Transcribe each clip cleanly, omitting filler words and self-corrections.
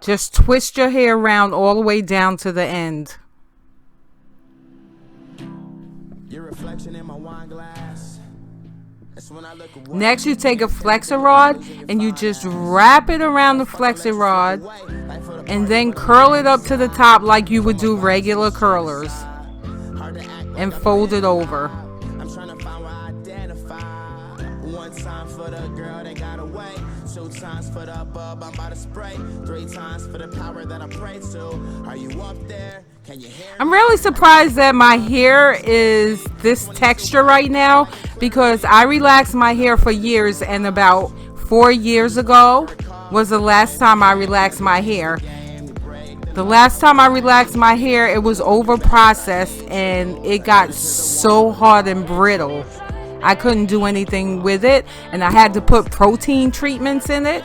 Just twist your hair around all the way down to the end. Your reflection in my wine glass. Next, you take a Flexirod and you just wrap it around the Flexirod and then curl it up to the top like you would do regular curlers and fold it over. I'm trying to find where I identify. One time for the girl that got away, 2 times for the bub I'm about to spray, 3 times for the power that I pray to. Are you up there? Can you hear me? I'm really surprised that my hair is this texture right now because I relaxed my hair for years, and about 4 years ago was the last time I relaxed my hair. The last time I relaxed my hair, it was over processed and it got so hard and brittle. I couldn't do anything with it, and I had to put protein treatments in it.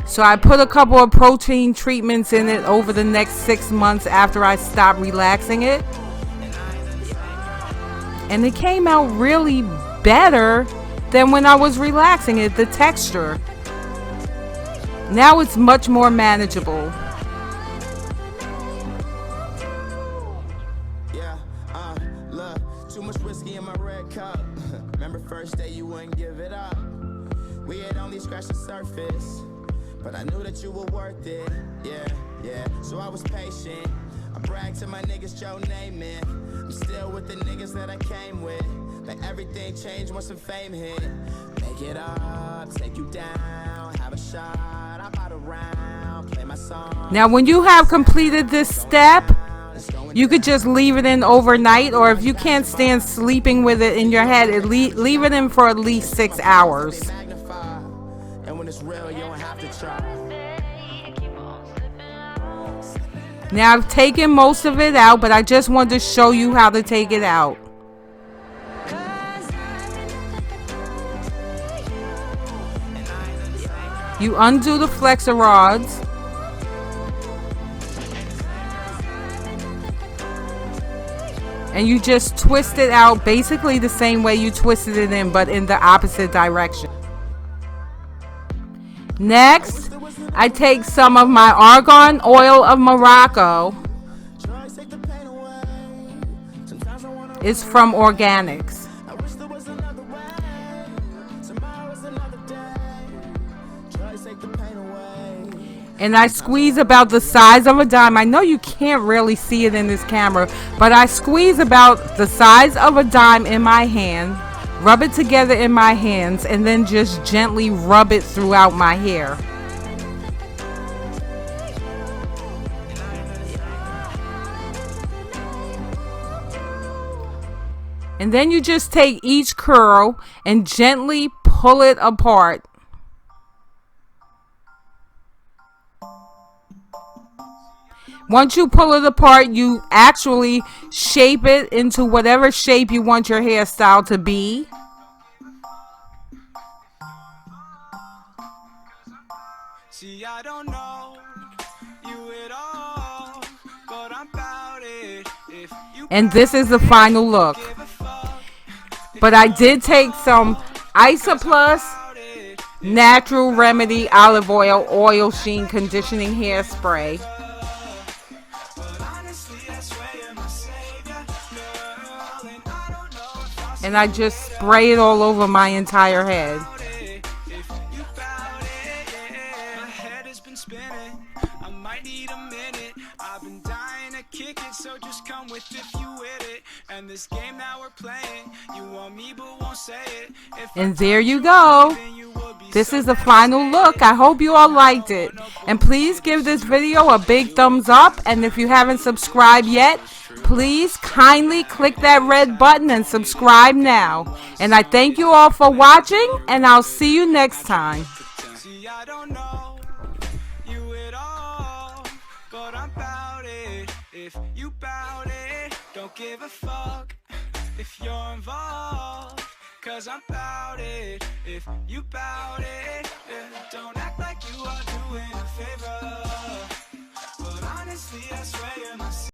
So I put a couple of protein treatments in it over the next 6 months after I stopped relaxing it. And it came out really better than when I was relaxing it, the texture. Now it's much more manageable. Yeah, look, too much whiskey in my red cup. Remember first day you wouldn't give it up. We had only scratched the surface, but I knew that you were worth it. Yeah, so I was patient. I bragged to my niggas, Joe Namath. I'm still with the niggas that I came with. But everything changed once some fame hit. Make it up, take you down, have a shot, I'm out around, play my song. Now when you have completed this step, you could just leave it in overnight, or if you can't stand sleeping with it in your head, leave it in for at least 6 hours. And when it's real, you don't have to try. Now I've taken most of it out, but I just wanted to show you how to take it out. You undo the Flexirods. And you just twist it out basically the same way you twisted it in, but in the opposite direction. Next, I take some of my argan oil of Morocco. It's from Organics. And I squeeze about the size of a dime. I know you can't really see it in this camera, but I squeeze about the size of a dime in my hand, rub it together in my hands, and then just gently rub it throughout my hair. And then you just take each curl and gently pull it apart. Once you pull it apart, you actually shape it into whatever shape you want your hairstyle to be. See, I don't know you at all, but I'm about it. And this is the final look. But I did take some Isoplus Natural Remedy Olive Oil Sheen Conditioning Hairspray. And I just spray it all over my entire head. And there you go. This is the final look. I hope you all liked it. And please give this video a big thumbs up. And if you haven't subscribed yet, please kindly click that red button and subscribe now. And I thank you all for watching, and I'll see you next time. See, I don't know you at all, but I'm about it. If you bout it, don't give a fuck if you're involved, 'cause I'm about it. If you bout it.